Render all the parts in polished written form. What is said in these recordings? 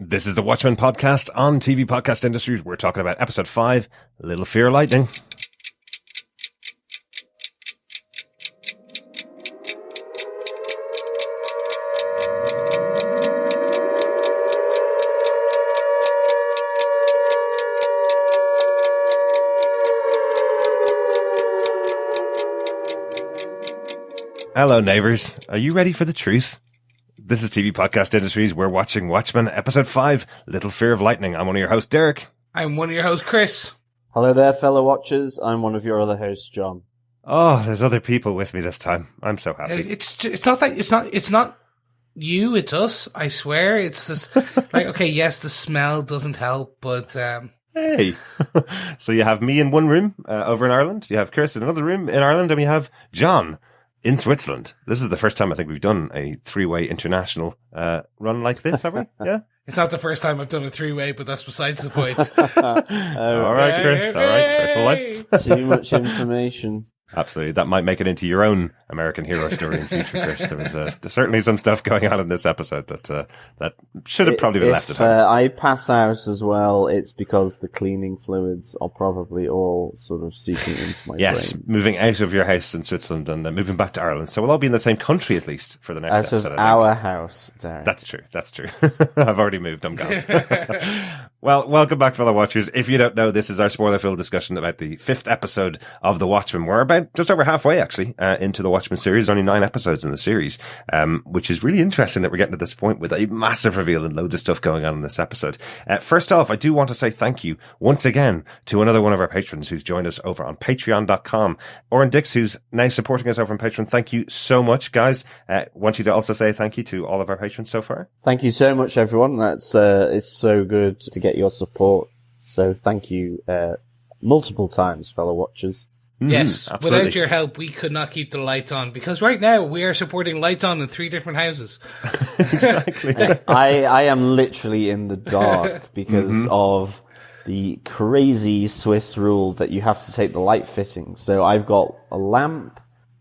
This is the Watchmen podcast on TV Podcast Industries. We're talking about episode 5, Little Fear of Lightning. Hello, neighbors. Are you ready for the truth? This is TV Podcast Industries. We're watching Watchmen, episode 5, Little Fear of Lightning. I'm one of your hosts, Derek. I'm one of your hosts, Chris. Hello there, fellow watchers. I'm one of your other hosts, John. Oh, there's other people with me this time. I'm so happy. It's not you, it's us, I swear. It's just, like, okay, yes, the smell doesn't help, but, Hey. So you have me in one room, over in Ireland. You have Chris in another room in Ireland, and we have John in Switzerland. This is the first time I think we've done a three-way international run like this, have we? Yeah? It's not the first time I've done a three-way, but that's besides the point. All right, Chris. All right, personal life. Too much information. Absolutely. That might make it into your own American hero story in future, Chris. There was certainly some stuff going on in this episode that should have probably been left at home. If I pass out as well, it's because the cleaning fluids are probably all sort of seeping into my brain. Moving out of your house in Switzerland and moving back to Ireland. So we'll all be in the same country at least for the next episode. Out of our house, Derek. That's true. I've already moved. I'm gone. Well, welcome back, fellow watchers. If you don't know, this is our spoiler-filled discussion about the 5th episode of The Watchmen. We're about just over halfway, actually, into the Watchmen series. Only 9 episodes in the series, which is really interesting that we're getting to this point with a massive reveal and loads of stuff going on in this episode. First off, I do want to say thank you once again to another one of our patrons who's joined us over on patreon.com. Oren Dix, who's now supporting us over on Patreon. Thank you so much, guys. Want you to also say thank you to all of our patrons so far. Thank you so much, everyone. That's it's so good to get your support. So thank you multiple times, fellow watchers. Yes, absolutely. Without your help, we could not keep the lights on, because right now we are supporting lights on in 3 different houses. Exactly. I am literally in the dark because of the crazy Swiss rule that you have to take the light fittings. So I've got a lamp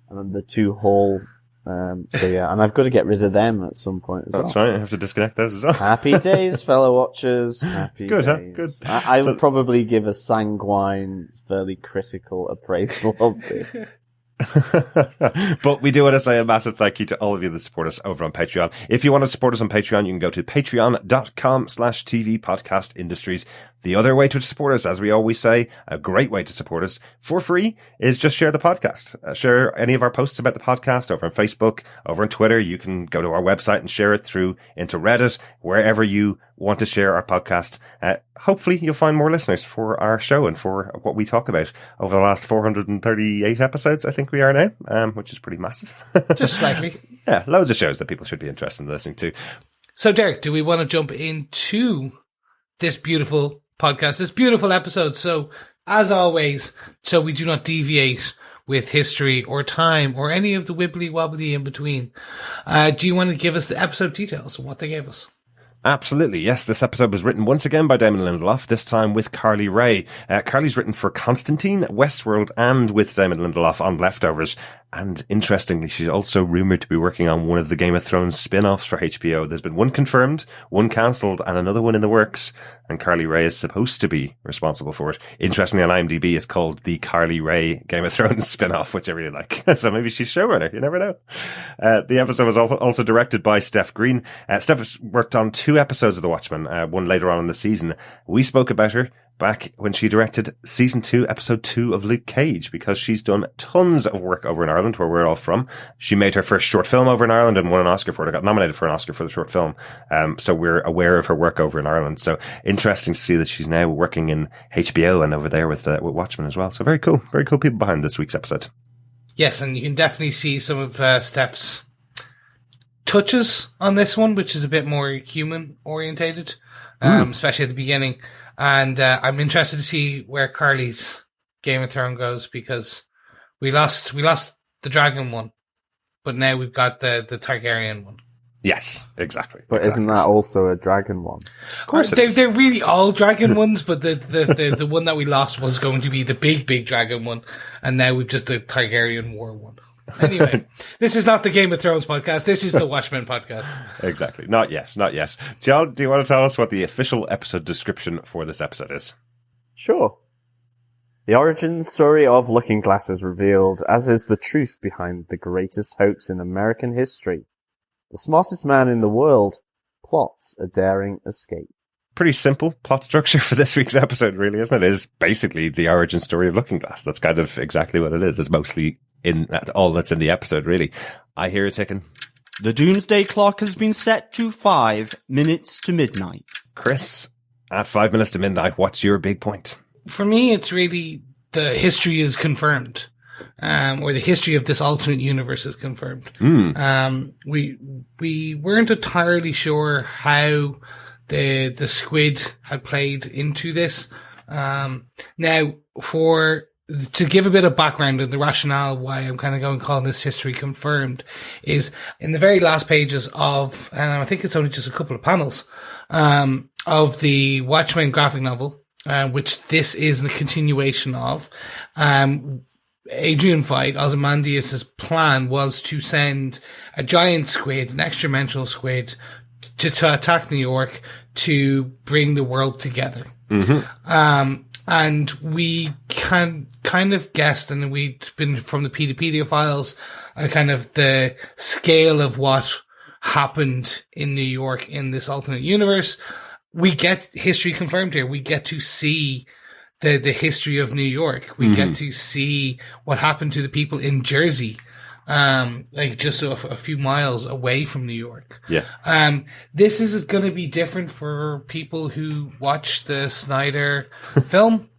and the 2 hall. So yeah, and I've got to get rid of them at some point as well. That's right. I have to disconnect those as well. Happy days, fellow watchers. Happy Good, days. huh? Good. I would probably give a sanguine, fairly critical appraisal of this. But we do want to say a massive thank you to all of you that support us over on Patreon. If you want to support us on Patreon, you can go to patreon.com/TV Podcast Industries. The other way to support us, as we always say, a great way to support us for free is just share the podcast. Share any of our posts about the podcast over on Facebook, over on Twitter. You can go to our website and share it into Reddit, wherever you want to share our podcast. Hopefully you'll find more listeners for our show and for what we talk about over the last 438 episodes, I think we are now, which is pretty massive. Just slightly. Yeah, loads of shows that people should be interested in listening to. So, Derek, do we want to jump into this beautiful podcast, this beautiful episode? So, as always, so we do not deviate with history or time or any of the wibbly wobbly in between. Do you want to give us the episode details of what they gave us? Absolutely, yes. This episode was written once again by Damon Lindelof, this time with Carly Wray. Carly's written for Constantine, Westworld, and with Damon Lindelof on Leftovers. And interestingly, she's also rumoured to be working on one of the Game of Thrones spin-offs for HBO. There's been one confirmed, one cancelled, and another one in the works. And Carly Wray is supposed to be responsible for it. Interestingly, on IMDb, it's called the Carly Wray Game of Thrones spin-off, which I really like. So maybe she's showrunner. You never know. The episode was also directed by Steph Green. Steph has worked on 2 episodes of The Watchmen, one later on in the season. We spoke about her back when she directed season 2, episode 2 of Luke Cage, because she's done tons of work over in Ireland, where we're all from. She made her first short film over in Ireland and won an Oscar for it. I got nominated for an Oscar for the short film. So we're aware of her work over in Ireland. So interesting to see that she's now working in HBO and over there with Watchmen as well. So very cool people behind this week's episode. Yes, and you can definitely see some of Steph's touches on this one, which is a bit more human orientated, especially at the beginning. And I'm interested to see where Carly's Game of Thrones goes, because we lost the dragon one, but now we've got the Targaryen one. Yes, exactly. But isn't that also a dragon one? Of course they're really all dragon ones, but the one that we lost was going to be the big dragon one, and now we've just the Targaryen war one. Anyway, this is not the Game of Thrones podcast. This is the Watchmen podcast. Exactly. Not yet. John, do you want to tell us what the official episode description for this episode is? Sure. The origin story of Looking Glass is revealed, as is the truth behind the greatest hoax in American history. The smartest man in the world plots a daring escape. Pretty simple plot structure for this week's episode, really, isn't it? It is basically the origin story of Looking Glass. That's kind of exactly what it is. It's mostly all that's in the episode, really. I hear it ticking. The doomsday clock has been set to 5 minutes to midnight. Chris, at 5 minutes to midnight, what's your big point? For me, it's really the history is confirmed. Or the history of this alternate universe is confirmed. We weren't entirely sure how the squid had played into this. Now, to give a bit of background and the rationale of why I'm kind of calling this history confirmed is in the very last pages of, and I think it's only just a couple of panels, of the Watchmen graphic novel, which this is the continuation of, Adrian Veidt, Ozymandias' plan was to send a giant squid, an extra-dimensional squid, to attack New York to bring the world together. And we kind of guessed, and we'd been from the Pedopedia files, kind of the scale of what happened in New York in this alternate universe. We get history confirmed here. We get to see the history of New York. We get to see what happened to the people in Jersey, like just a few miles away from New York. Yeah. This is going to be different for people who watch the Snyder film.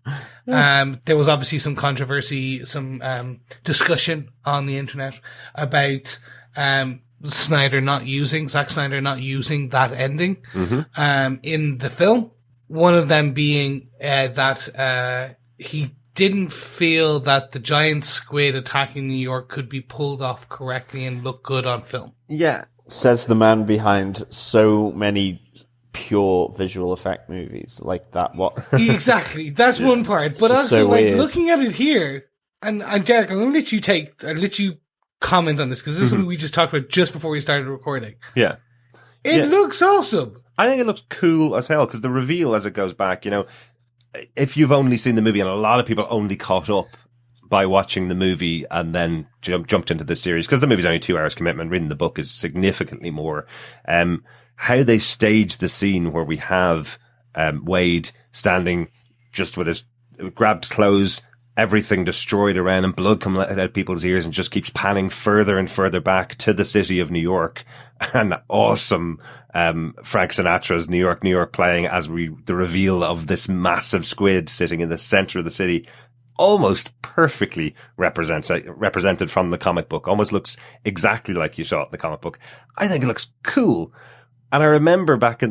There was obviously some controversy, some discussion on the internet about Zack Snyder not using that ending in the film. One of them being that he didn't feel that the giant squid attacking New York could be pulled off correctly and look good on film. Yeah. Says the man behind so many pure visual effect movies like that. What? Exactly. That's one part. But also, so like, weird. looking at it here, and Derek, I'm going to let you comment on this, because this is something we just talked about just before we started recording. Yeah. It looks awesome. I think it looks cool as hell, because the reveal as it goes back, if you've only seen the movie, and a lot of people only caught up by watching the movie and then jumped into this series, because the movie's only 2 hours commitment, reading the book is significantly more. How they stage the scene where we have Wade standing just with his grabbed clothes, everything destroyed around him, blood coming out of people's ears, and just keeps panning further and further back to the city of New York. And awesome Frank Sinatra's New York playing as the reveal of this massive squid sitting in the center of the city, almost perfectly represented from the comic book. Almost looks exactly like you saw it in the comic book. I think it looks cool. And I remember back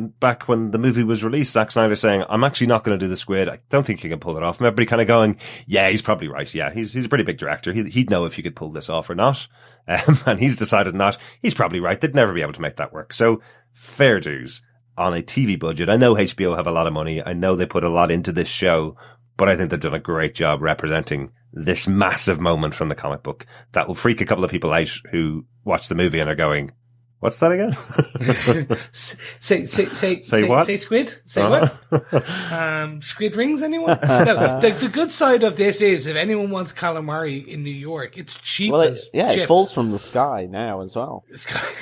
when the movie was released, Zack Snyder saying, I'm actually not going to do the squid. I don't think he can pull it off. And everybody kind of going, yeah, he's probably right. Yeah, he's a pretty big director. He'd know if you could pull this off or not. And he's decided not. He's probably right. They'd never be able to make that work. So fair dues on a TV budget. I know HBO have a lot of money. I know they put a lot into this show, but I think they've done a great job representing this massive moment from the comic book that will freak a couple of people out who watch the movie and are going, what's that again? say what? Say squid? Say what? Squid rings, anyone? No, the good side of this is if anyone wants calamari in New York, it's cheap as chips. It falls from the sky now as well.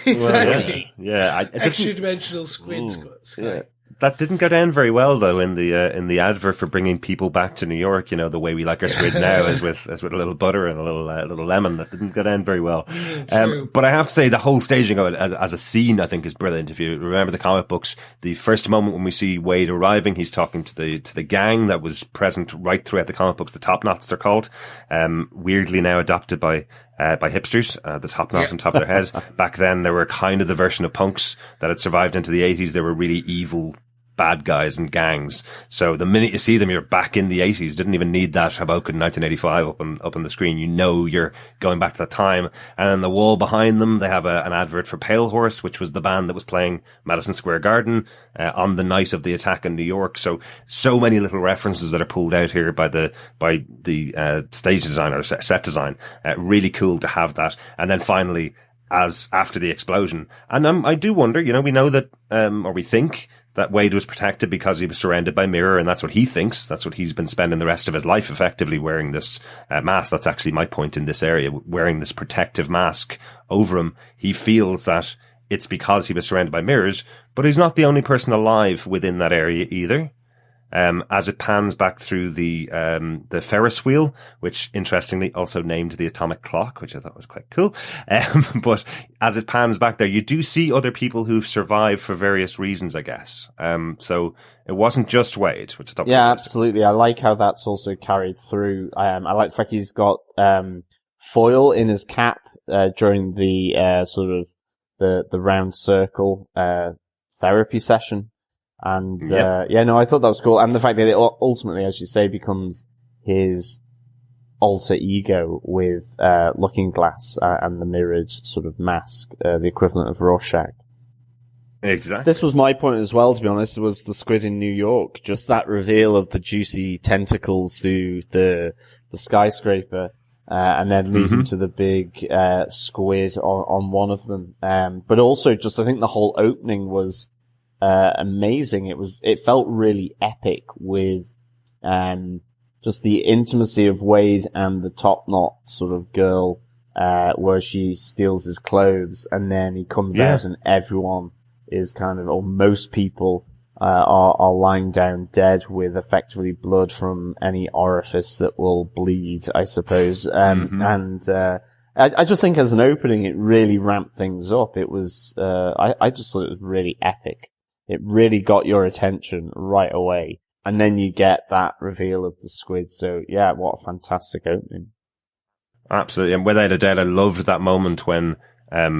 Exactly. Well, yeah. Extra-dimensional squid sky. Yeah. That didn't go down very well though in the advert for bringing people back to New York. The way we like our squid now is with a little butter and a little lemon. That didn't go down very well. But I have to say the whole staging of it as a scene I think is brilliant. If you remember the comic books, the first moment when we see Wade arriving, he's talking to the gang that was present right throughout the comic books. The Top Knots they're called. Weirdly now adopted by hipsters, the top knot on top of their head. Back then, they were kind of the version of punks that had survived into the 80s. They were really evil bad guys and gangs. So the minute you see them, you're back in the 80s. Didn't even need that Hoboken 1985 up on the screen. You know you're going back to that time. And on the wall behind them, they have an advert for Pale Horse, which was the band that was playing Madison Square Garden on the night of the attack in New York. So many little references that are pulled out here by the stage design or set design. Really cool to have that. And then finally, as after the explosion. And I do wonder, we know that, or we think that Wade was protected because he was surrounded by mirror, and that's what he thinks. That's what he's been spending the rest of his life effectively wearing this mask. That's actually my point in this area, wearing this protective mask over him. He feels that it's because he was surrounded by mirrors, but he's not the only person alive within that area either. As it pans back through the Ferris wheel, which interestingly also named the atomic clock, which I thought was quite cool. But as it pans back there, you do see other people who've survived for various reasons, I guess. So it wasn't just Wade, which I thought was interesting. Absolutely. I like how that's also carried through. I like the fact he's got, foil in his cap, during the, sort of the round circle, therapy session. And, I thought that was cool. And the fact that it ultimately, as you say, becomes his alter ego with, Looking Glass, and the mirrored sort of mask, the equivalent of Rorschach. Exactly. This was my point as well, to be honest, was the squid in New York. Just that reveal of the juicy tentacles through the skyscraper, and then leading to the big, squid on one of them. But also just, I think the whole opening was, amazing. It felt really epic with, just the intimacy of Wade and the top knot sort of girl, where she steals his clothes and then he comes out and everyone is or most people, are lying down dead with effectively blood from any orifice that will bleed, I suppose. And, I just think as an opening, it really ramped things up. It was, I just thought it was really epic. It really got your attention right away. And then you get that reveal of the squid. So yeah, what a fantastic opening. Absolutely. And without a doubt, I loved that moment when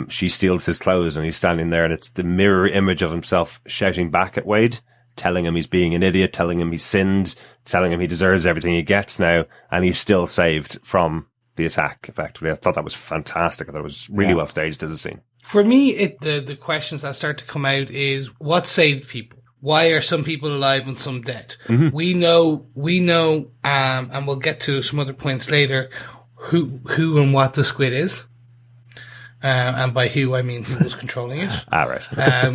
she steals his clothes and he's standing there and it's the mirror image of himself shouting back at Wade, telling him he's being an idiot, telling him he's sinned, telling him he deserves everything he gets now, and he's still saved from the attack, effectively. I thought that was fantastic. I thought it was really well staged as a scene. For me, the questions that start to come out is what saved people? Why are some people alive and some dead? Mm-hmm. We know, and we'll get to some other points later, who and what the squid is. And by who, I mean who was controlling it. Right.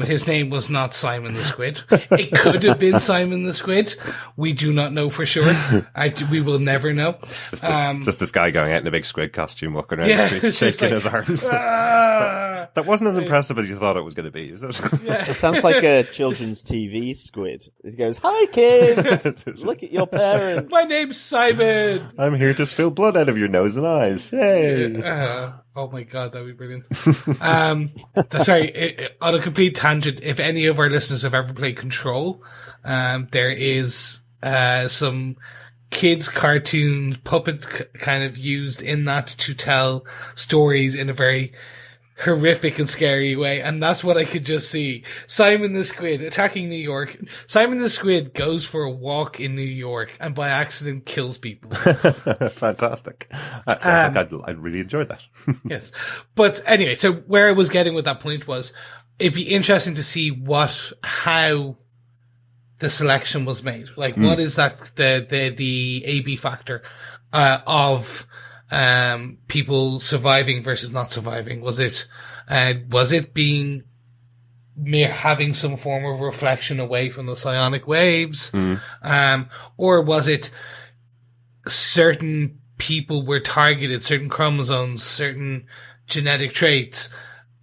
His name was not Simon the Squid. It could have been Simon the Squid. We do not know for sure. We will never know. Just this guy going out in a big squid costume, walking around the streets, shaking his arms. That wasn't as impressive as you thought it was going to be. It sounds like a children's TV squid. He goes, "Hi kids, look at your parents. My name's Simon. I'm here to spill blood out of your nose and eyes. Yay!" Oh my god, that'd be brilliant. Sorry, on a complete tangent, if any of our listeners have ever played Control, there is some kids' cartoon puppet kind of used in that to tell stories in a very horrific and scary way, and that's what I could just see. Simon the Squid attacking New York. Simon the Squid goes for a walk in New York and by accident kills people. Fantastic. That sounds like I'd really enjoyed that. Yes. But anyway, so where I was getting with that point was it'd be interesting to see how the selection was made. Like, what is that, the AB factor, of people surviving versus not surviving? Was it being having some form of reflection away from the psionic waves? Or was it certain people were targeted, certain chromosomes, certain genetic traits,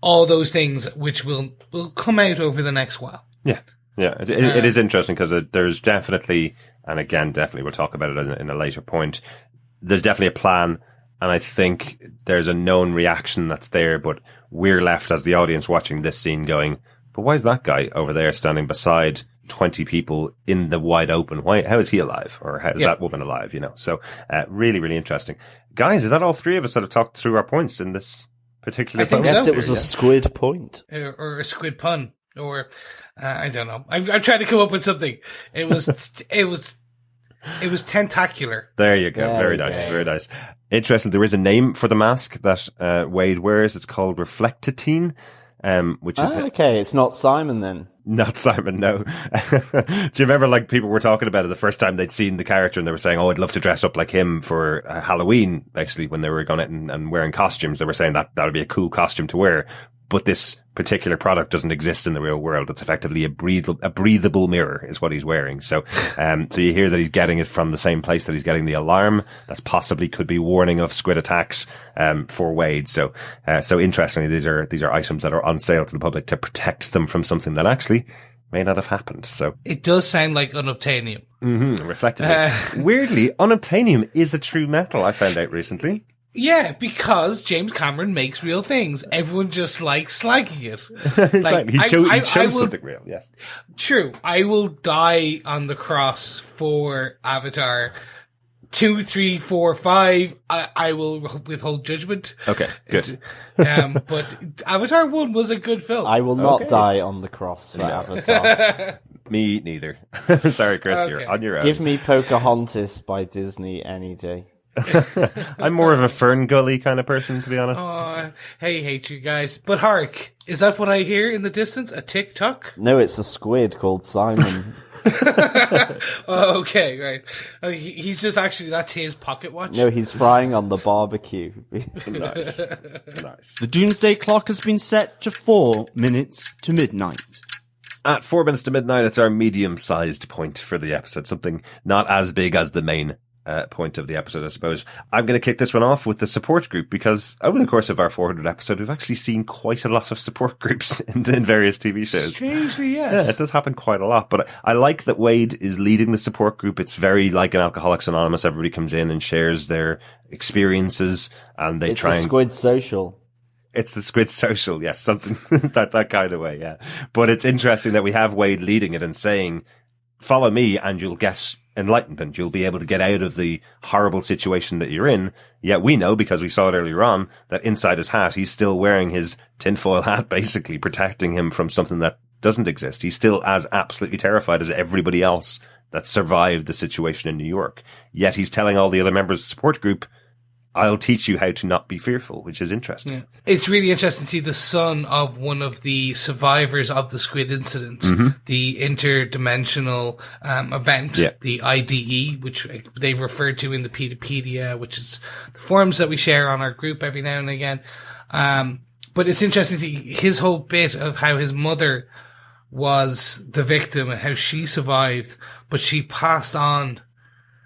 all those things which will come out over the next while? Yeah. It is interesting because there's definitely, and again, definitely we'll talk about it in a later point, there's definitely a plan. And I think there's a known reaction that's there, but we're left as the audience watching this scene going, but why is that guy over there standing beside 20 people in the wide open? How is he alive? Or how is that woman alive? So, really, really interesting. Guys, is that all three of us that have talked through our points in this particular I think so. Yes, it was a squid point. Or a squid pun. or I don't know. I'm trying to come up with something. It was tentacular. There you go. Very nice. Very nice. Interesting. There is a name for the mask that Wade wears. It's called reflectitine, which is okay. It's not Simon then. Not Simon, no. Do you remember, like, people were talking about it the first time they'd seen the character and they were saying, oh, I'd love to dress up like him for Halloween, basically, when they were going out and wearing costumes. They were saying that would be a cool costume to wear. But this particular product doesn't exist in the real world. It's effectively a breathable mirror is what he's wearing. So, so you hear that he's getting it from the same place that he's getting the alarm. That's possibly could be warning of squid attacks, for Wade. So, so interestingly, these are items that are on sale to the public to protect them from something that actually may not have happened. So it does sound like unobtainium. Reflected. Weirdly, unobtainium is a true metal, I found out recently. Yeah, because James Cameron makes real things. Everyone just likes slagging it. Exactly. He chose something real, yes. True. I will die on the cross for Avatar 2, 3, 4, 5. I will withhold judgment. Okay, good. But Avatar 1 was a good film. I will not die on the cross for Avatar. Me neither. Sorry, Chris, you're on your own. Give me Pocahontas by Disney any day. I'm more of a Fern Gully kind of person, to be honest. Oh, hey, hate you guys. But hark, is that what I hear in the distance? A tick-tock? No, it's a squid called Simon. Oh, okay, right. He's just actually, that's his pocket watch. No, he's frying on the barbecue. Nice. Nice. The doomsday clock has been set to 4 minutes to midnight. At 4 minutes to midnight, it's our medium-sized point for the episode. Something not as big as the main point of the episode, I suppose. I'm going to kick this one off with the support group because over the course of our 400 episode, we've actually seen quite a lot of support groups in various TV shows. Strangely, yes. Yeah, it does happen quite a lot, but I like that Wade is leading the support group. It's very like an Alcoholics Anonymous. Everybody comes in and shares their experiences and they try and... It's a squid social. It's the squid social, yes, something that kind of way, yeah. But it's interesting that we have Wade leading it and saying, follow me and you'll get enlightenment. You'll be able to get out of the horrible situation that you're in. Yet we know, because we saw it earlier on, that inside his hat, he's still wearing his tinfoil hat, basically protecting him from something that doesn't exist. He's still as absolutely terrified as everybody else that survived the situation in New York. Yet he's telling all the other members of the support group, I'll teach you how to not be fearful, which is interesting. Yeah. It's really interesting to see the son of one of the survivors of the squid incident, the interdimensional event, the IDE, which they've referred to in the Pedopedia, which is the forums that we share on our group every now and again. But it's interesting to see his whole bit of how his mother was the victim and how she survived, but she passed on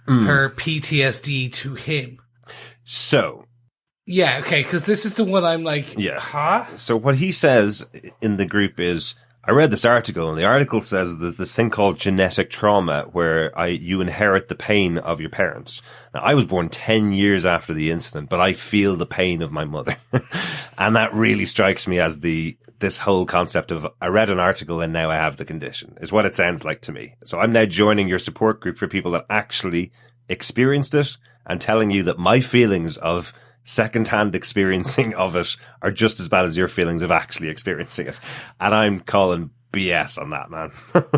her PTSD to him. So. Yeah, okay, because this is the one I'm like, huh? So what he says in the group is, I read this article, and the article says there's this thing called genetic trauma where you inherit the pain of your parents. Now, I was born 10 years after the incident, but I feel the pain of my mother. And that really strikes me as this whole concept of, I read an article and now I have the condition, is what it sounds like to me. So I'm now joining your support group for people that actually experienced it, and telling you that my feelings of second-hand experiencing of it are just as bad as your feelings of actually experiencing it. And I'm calling BS on that, man.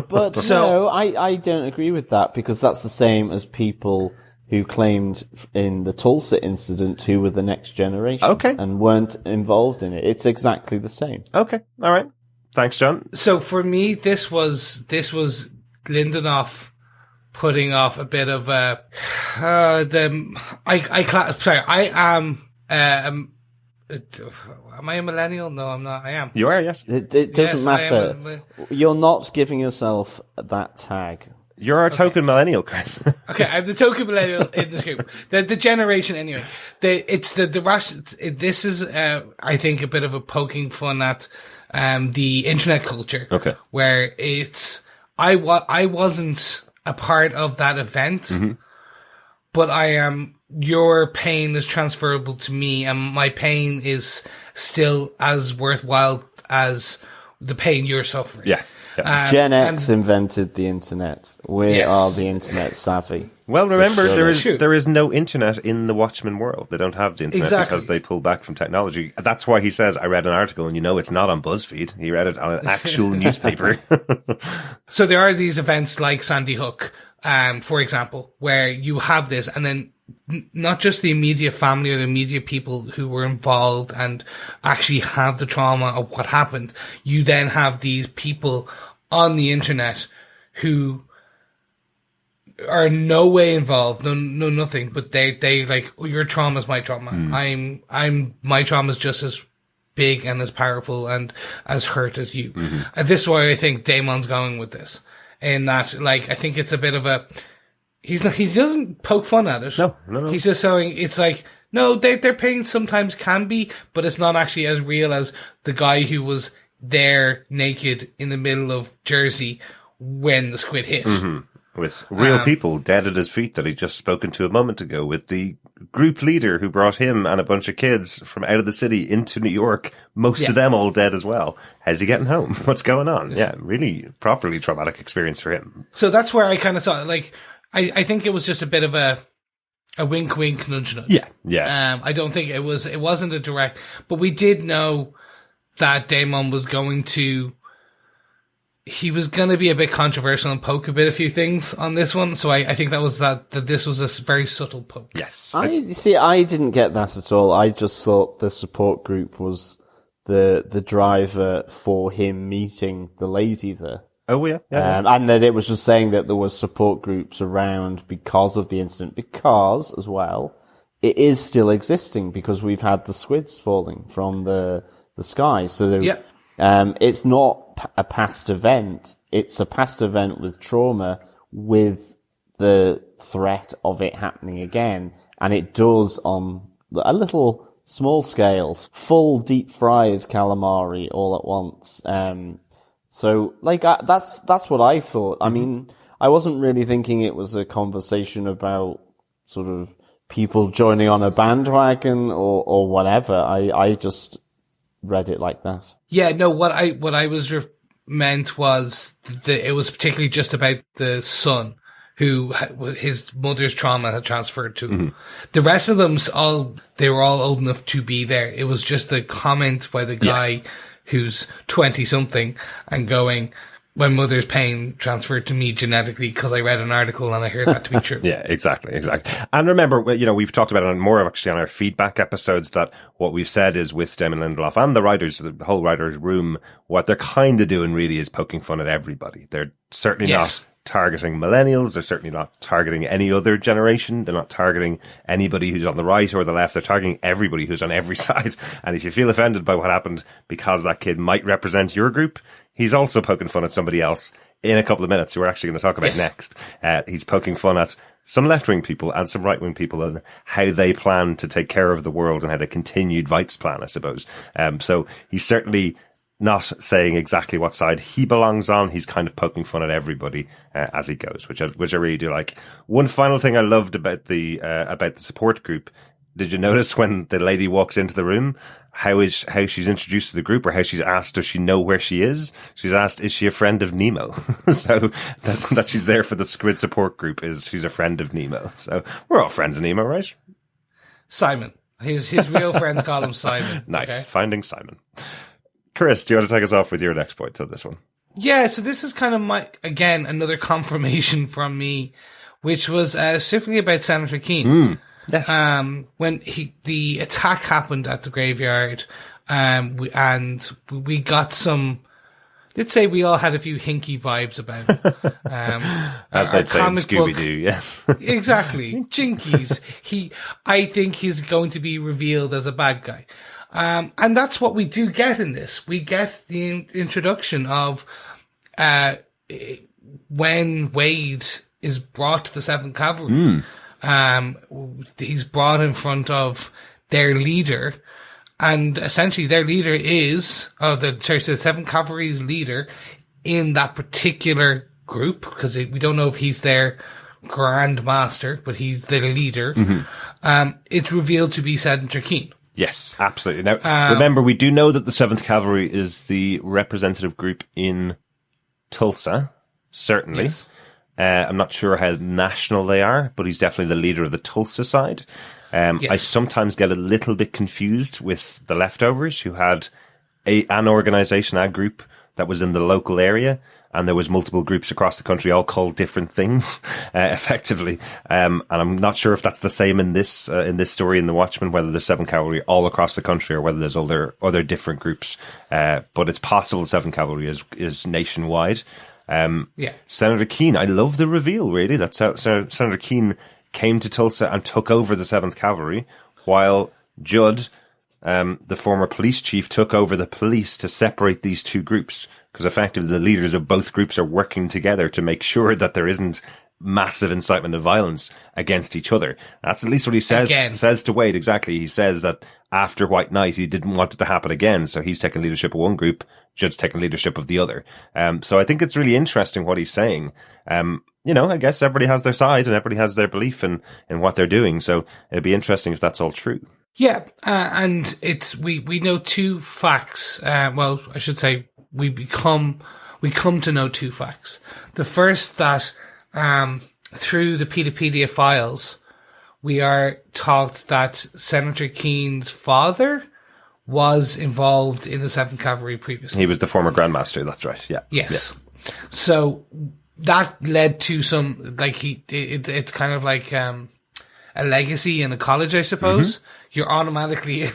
But no, I don't agree with that, because that's the same as people who claimed in the Tulsa incident who were the next generation and weren't involved in it. It's exactly the same. Okay. All right. Thanks, John. So for me, this was Lindelof putting off a bit of am I a millennial? No, I'm not. I am. You are, yes. It doesn't matter. You're not giving yourself that tag. You're our token millennial, Chris. Okay, I'm the token millennial in this group. The generation, anyway. This is, I think, a bit of a poking fun at the internet culture. Okay. Where I wasn't a part of that event, but your pain is transferable to me, and my pain is still as worthwhile as the pain you're suffering. Yeah. Gen X invented the internet. We are the internet savvy. Well, remember, So there is no internet in the Watchmen world. They don't have the internet because they pull back from technology. That's why he says, I read an article, and it's not on BuzzFeed. He read it on an actual newspaper. So there are these events like Sandy Hook, for example, where you have this, and then not just the immediate family or the immediate people who were involved and actually have the trauma of what happened. You then have these people on the internet who are no way involved, no nothing, but they like, oh, your trauma is my trauma. My trauma is just as big and as powerful and as hurt as you. And this is why I think Damon's going with this. In that, like, I think it's a bit of a, he doesn't poke fun at it. No. He's just saying, it's like, no, their pain sometimes can be, but it's not actually as real as the guy who was there naked in the middle of Jersey when the squid hit. With real people dead at his feet that he'd just spoken to a moment ago, with the group leader who brought him and a bunch of kids from out of the city into New York, most of them all dead as well. How's he getting home? What's going on? Yeah, really properly traumatic experience for him. So that's where I kind of saw, like, I think it was just a bit of a wink, wink, nudge, nudge. Yeah. I don't think it wasn't a direct, but we did know that Damon was going to be a bit controversial and poke a few things on this one. So I think that this was a very subtle poke. Yes. I didn't get that at all. I just thought the support group was the driver for him meeting the lady there. Oh, yeah. And that it was just saying that there were support groups around because of the incident, because, as well, it is still existing because we've had the squids falling from the sky. So it's not a past event. It's a past event with trauma with the threat of it happening again. And it does on a little small scale, full deep fried calamari all at once. So, like, that's what I thought. I mean, I wasn't really thinking it was a conversation about sort of people joining on a bandwagon or whatever. I just read it like that. Yeah, no, what I was meant was that it was particularly just about the son who his mother's trauma had transferred to him. The rest of them they were all old enough to be there. It was just the comment by the guy who's 20 something and going, my mother's pain transferred to me genetically because I read an article and I heard that to be true. Yeah, exactly. And remember, we've talked about it more actually on our feedback episodes, that what we've said is with Damon Lindelof and the writers, the whole writers' room, what they're kind of doing really is poking fun at everybody. They're certainly not targeting millennials. They're certainly not targeting any other generation. They're not targeting anybody who's on the right or the left. They're targeting everybody who's on every side. And if you feel offended by what happened because that kid might represent your group, he's also poking fun at somebody else in a couple of minutes who we're actually going to talk about next. He's poking fun at some left-wing people and some right-wing people and how they plan to take care of the world and how they continued Weit's plan, I suppose. So he's certainly not saying exactly what side he belongs on. He's kind of poking fun at everybody as he goes, which I really do like. One final thing I loved about the support group. Did you notice when the lady walks into the room, how she's introduced to the group, or how she's asked, does she know where she is? She's asked, is she a friend of Nemo? So that she's there for the squid support group is she's a friend of Nemo. So we're all friends of Nemo, right? Simon. His real friends call him Simon. Nice. Okay? Finding Simon. Chris, do you want to take us off with your next point on this one? Yeah, so this is kind of another confirmation from me, which was specifically about Senator Keane. Yes. When the attack happened at the graveyard, and we got some, let's say we all had a few hinky vibes about it. As they'd say in Scooby-Doo, yes. Exactly. Jinkies. I think he's going to be revealed as a bad guy. And that's what we do get in this. We get the introduction of, when Wade is brought to the 7th Cavalry. He's brought in front of their leader, and essentially their leader is, the 7th Cavalry's leader in that particular group, because we don't know if he's their Grand Master, but he's their leader. It's revealed to be Senator Keane. Yes, absolutely. Now, remember, we do know that the 7th Cavalry is the representative group in Tulsa, certainly. Yes. I'm not sure how national they are, but he's definitely the leader of the Tulsa side. Yes. I sometimes get a little bit confused with the Leftovers, who had an organization, a group that was in the local area, and there was multiple groups across the country all called different things, effectively. And I'm not sure if that's the same in this story in The Watchmen, whether there's 7th Cavalry all across the country or whether there's other different groups. But it's possible 7th Cavalry is nationwide. Senator Keene, I love the reveal, really, that Senator Keene came to Tulsa and took over the 7th Cavalry, while Judd, the former police chief, took over the police to separate these two groups, because effectively the leaders of both groups are working together to make sure that there isn't massive incitement of violence against each other. That's at least what he says to Wade. Exactly. He says that after White Night, he didn't want it to happen again. So he's taking leadership of one group, Judd's taking leadership of the other. So I think it's really interesting what he's saying. I guess everybody has their side and everybody has their belief in what they're doing. So it'd be interesting if that's all true. Yeah. And we know two facts. Well, I should say we come to know two facts. The first, that, through the Pedopedia files, we are taught that Senator Keene's father was involved in the 7th Cavalry previously. He was the former Grand Master, that's right, yeah. Yes. Yeah. So that led to some, it's kind of like a legacy in a college, I suppose. Mm-hmm. You're automatically in.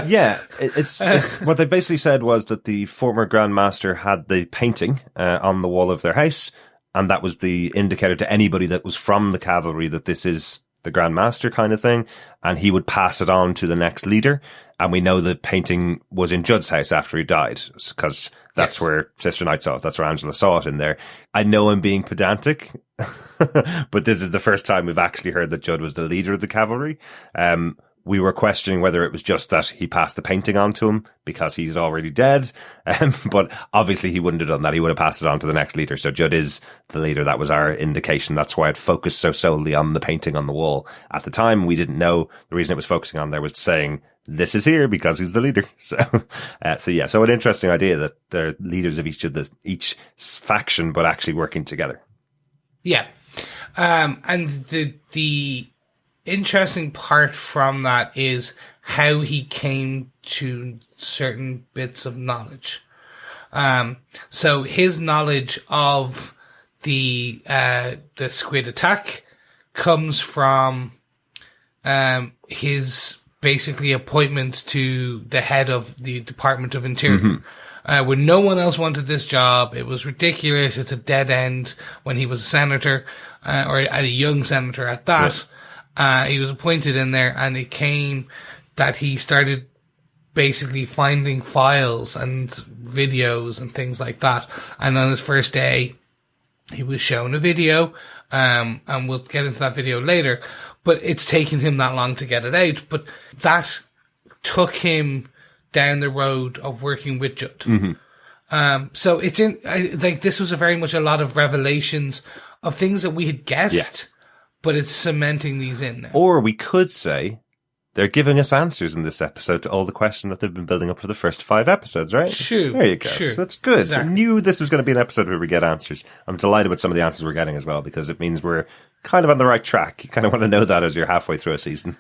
Yeah, it's what they basically said was that the former Grand Master had the painting on the wall of their house, and that was the indicator to anybody that was from the cavalry that this is the Grand Master kind of thing, and he would pass it on to the next leader. And we know the painting was in Judd's house after he died, because that's where Sister Knight saw it. That's where Angela saw it in there. I know I'm being pedantic, but this is the first time we've actually heard that Judd was the leader of the cavalry. We were questioning whether it was just that he passed the painting on to him because he's already dead. But obviously he wouldn't have done that. He would have passed it on to the next leader. So Judd is the leader. That was our indication. That's why it focused so solely on the painting on the wall. At the time, we didn't know. The reason it was focusing on there was saying, this is here because he's the leader. So an interesting idea that they're leaders of each faction, but actually working together. Yeah. And the interesting part from that is how he came to certain bits of knowledge. So his knowledge of the squid attack comes from his basically appointment to the head of the Department of Interior. Mm-hmm. When no one else wanted this job, it was ridiculous. It's a dead end. When he was a senator, or a young senator at that. Yes. He was appointed in there, and it came that he started basically finding files and videos and things like that. And on his first day, he was shown a video, and we'll get into that video later, but it's taken him that long to get it out. But that took him down the road of working with Judd. Mm-hmm. So it's this was very much a lot of revelations of things that we had guessed. Yeah. But it's cementing these in now. Or we could say they're giving us answers in this episode to all the questions that they've been building up for the first 5 episodes, right? Sure. There you go. Sure. So that's good. Exactly. I knew this was going to be an episode where we get answers. I'm delighted with some of the answers we're getting as well, because it means we're kind of on the right track. You kind of want to know that as you're halfway through a season.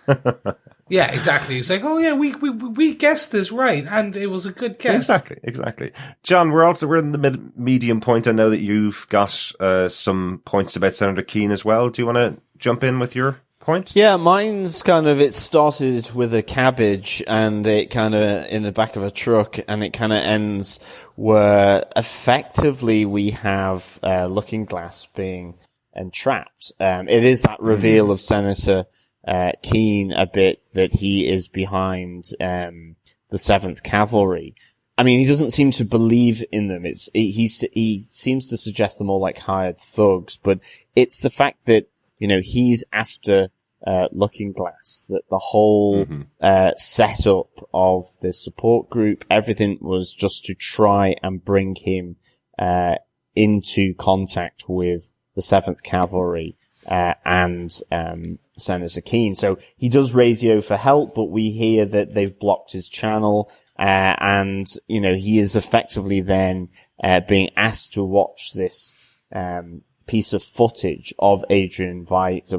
Yeah, exactly. It's like, oh yeah, we guessed this right, and it was a good guess. Exactly. John, we're in the medium point. I know that you've got some points about Senator Keene as well. Do you want to jump in with your point? Yeah, mine's it started with a cabbage and it kind of in the back of a truck, and it kind of ends where effectively we have Looking Glass being entrapped. It is that reveal of Senator Keene a bit that he is behind the 7th Cavalry. I mean, he doesn't seem to believe in them. He seems to suggest them all like hired thugs, but it's the fact that he's after Looking Glass, that the whole setup of the support group, everything was just to try and bring him into contact with the 7th Cavalry and Senator Keene. So he does radio for help, but we hear that they've blocked his channel, and he is effectively then being asked to watch this piece of footage of Adrian Veidt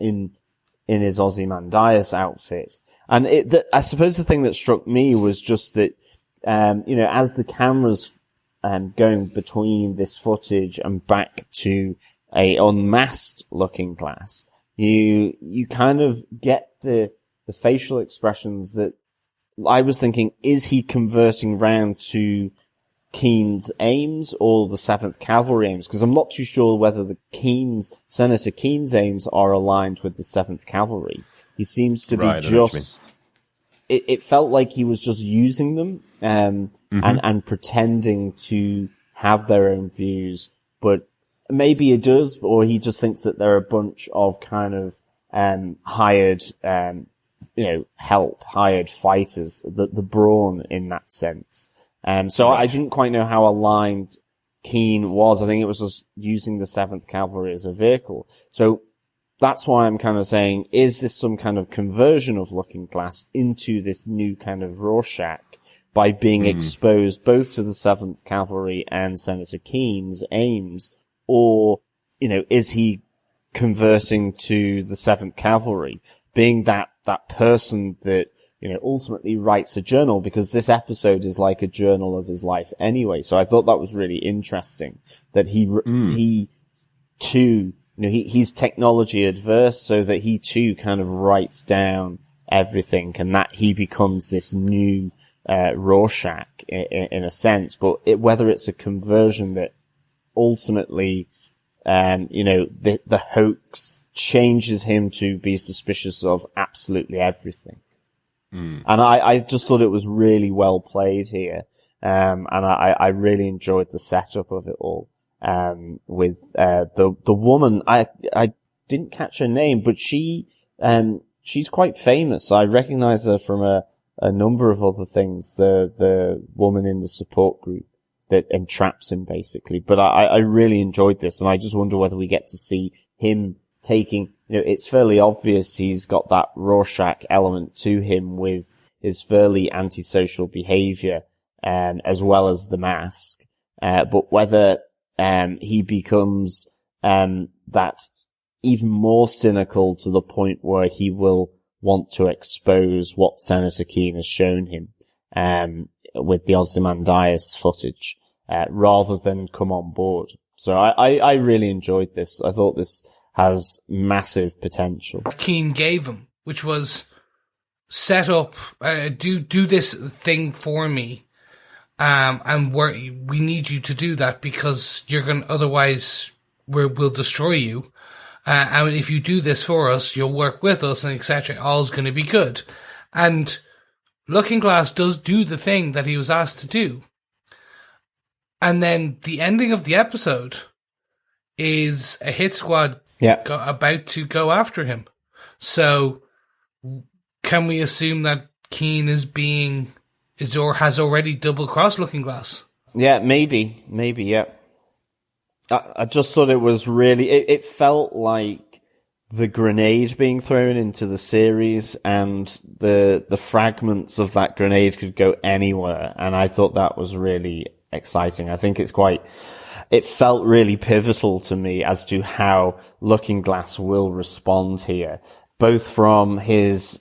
in his Ozymandias outfit. And I suppose the thing that struck me was just that, as the camera's going between this footage and back to a unmasked Looking Glass, you kind of get the facial expressions that I was thinking, is he converting round to Keen's aims or the 7th Cavalry aims? Because I'm not too sure whether Senator Keen's aims are aligned with the 7th Cavalry. He seems to be just... It felt like he was just using them and pretending to have their own views, but maybe he does, or he just thinks that they're a bunch of kind of hired hired fighters, the brawn in that sense. So I didn't quite know how aligned Keen was. I think it was just using the 7th Cavalry as a vehicle. So that's why I'm kind of saying, is this some kind of conversion of Looking Glass into this new kind of Rorschach by being exposed both to the 7th Cavalry and Senator Keen's aims? Or, is he converting to the 7th Cavalry, being that person that, ultimately writes a journal, because this episode is like a journal of his life anyway. So I thought that was really interesting that he too, he's technology adverse, so that he too kind of writes down everything, and that he becomes this new Rorschach in a sense. But whether it's a conversion that ultimately, the hoax changes him to be suspicious of absolutely everything. And I just thought it was really well played here. And I really enjoyed the setup of it all. With, the woman, I didn't catch her name, but she's quite famous. I recognize her from a number of other things. The woman in the support group that entraps him, basically. But I really enjoyed this, and I just wonder whether we get to see him taking, it's fairly obvious he's got that Rorschach element to him with his fairly antisocial behavior, as well as the mask. But whether, he becomes, that even more cynical to the point where he will want to expose what Senator Keen has shown him, with the Ozymandias footage, rather than come on board. So I really enjoyed this. I thought this has massive potential. Keen gave him, which was set up, do this thing for me, and we need you to do that because otherwise we'll destroy you. And if you do this for us, you'll work with us, and etc. All's going to be good. And Looking Glass does do the thing that he was asked to do. And then the ending of the episode is a hit squad about to go after him. So can we assume that Keen has already double-crossed Looking Glass? Yeah, maybe, yeah. I just thought it was really, it felt like the grenade being thrown into the series, and the fragments of that grenade could go anywhere. And I thought that was really exciting. I think it felt really pivotal to me as to how Looking Glass will respond here, both from his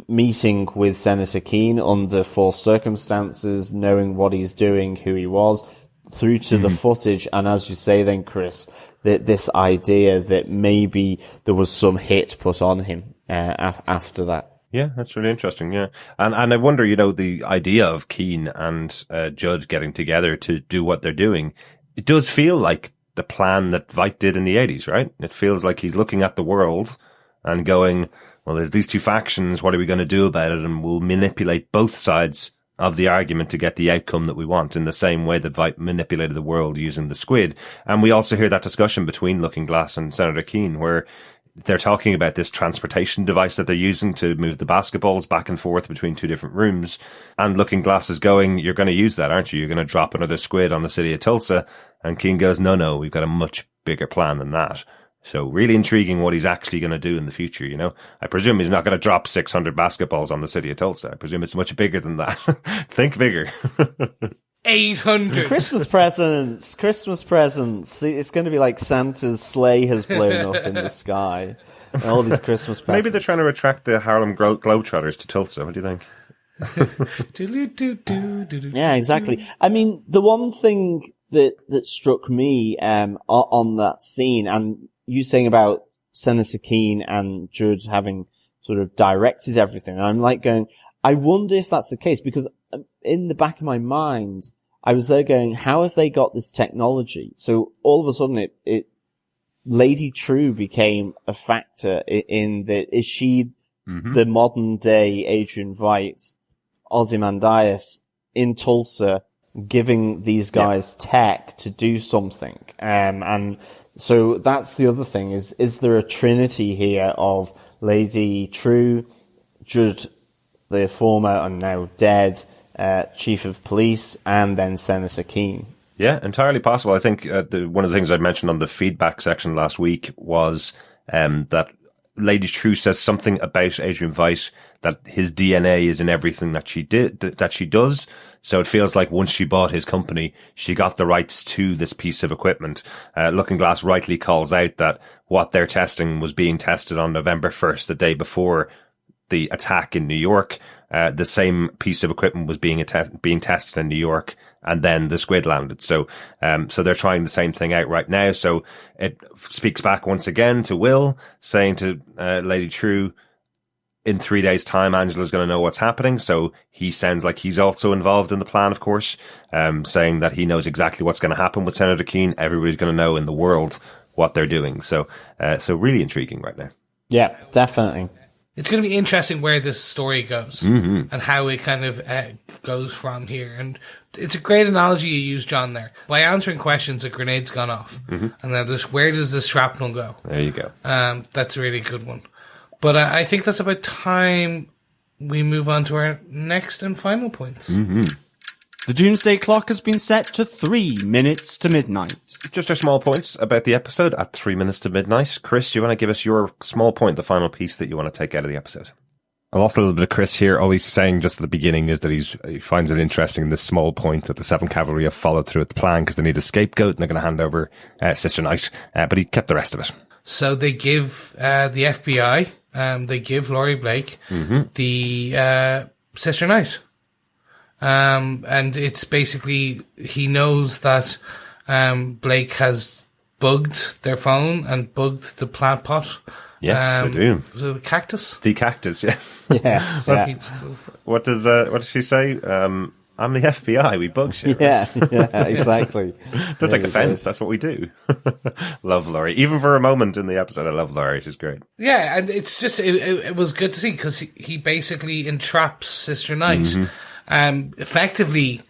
meeting with Senator Keen under forced circumstances, knowing what he's doing, who he was, through to the footage, and as you say then, Chris, this idea that maybe there was some hit put on him after that. Yeah, that's really interesting, yeah. And I wonder, the idea of Keen and Judd getting together to do what they're doing, it does feel like the plan that Veidt did in the 80s, right? It feels like he's looking at the world and going, well, there's these two factions, what are we going to do about it? And we'll manipulate both sides of the argument to get the outcome that we want, in the same way that Veidt manipulated the world using the squid. And we also hear that discussion between Looking Glass and Senator Keen, where they're talking about this transportation device that they're using to move the basketballs back and forth between two different rooms. And Looking Glass is going, you're going to use that, aren't you? You're going to drop another squid on the city of Tulsa. And Keen goes, no, we've got a much bigger plan than that. So really intriguing what he's actually going to do in the future, I presume he's not going to drop 600 basketballs on the city of Tulsa. I presume it's much bigger than that. Think bigger. 800. Christmas presents. It's going to be like Santa's sleigh has blown up in the sky. And all these Christmas presents. Maybe they're trying to attract the Harlem Globetrotters to Tulsa. What do you think? Yeah, exactly. I mean, the one thing that struck me on that scene, and you saying about Senator Keene and Judd having sort of directed everything, and I'm like going, I wonder if that's the case, because in the back of my mind, I was there going, how have they got this technology? So all of a sudden Lady True became a factor in that. Is she the modern day Adrian Veidt, Ozymandias in Tulsa, giving these guys tech to do something? And so that's the other thing, is there a trinity here of Lady True, Judd, the former and now dead chief of police, and then Senator Keene? Yeah, entirely possible. I think one of the things I mentioned on the feedback section last week was that Lady True says something about Adrian Veidt, that his DNA is in everything that she does. So it feels like once she bought his company, she got the rights to this piece of equipment. Looking Glass rightly calls out that what they're testing was being tested on November 1st, the day before the attack in New York. The same piece of equipment was being tested in New York, and then the squid landed. So they're trying the same thing out right now. So it speaks back once again to Will, saying to Lady True, in 3 days' time, Angela's going to know what's happening. So he sounds like he's also involved in the plan, of course, saying that he knows exactly what's going to happen with Senator Keene. Everybody's going to know in the world what they're doing. So really intriguing right now. Yeah, definitely. It's going to be interesting where this story goes and how it kind of goes from here. And it's a great analogy you used, John, there. By answering questions, a grenade's gone off. And then where does the shrapnel go? There you go. That's a really good one. But I think that's about time we move on to our next and final points. The doomsday clock has been set to 3 minutes to midnight. Just our small points about the episode at 3 minutes to midnight. Chris, do you want to give us your small point, the final piece that you want to take out of the episode? I lost a little bit of Chris here. All he's saying just at the beginning is that he finds it interesting, this small point that the 7th Cavalry have followed through with the plan because they need a scapegoat and they're going to hand over Sister Night. But he kept the rest of it. So they give the FBI, they give Laurie Blake the Sister Night. And it's basically, he knows that Blake has bugged their phone and bugged the plant pot. Yes, I do. Was it the cactus? The cactus, yes. Yes. What does she say? I'm the FBI, we bug shit. Yeah, exactly. Don't take offense, that's what we do. Love Laurie. Even for a moment in the episode, I love Laurie, she's great. Yeah, and it's just, it was good to see, because he basically entraps Sister Night. Effectively,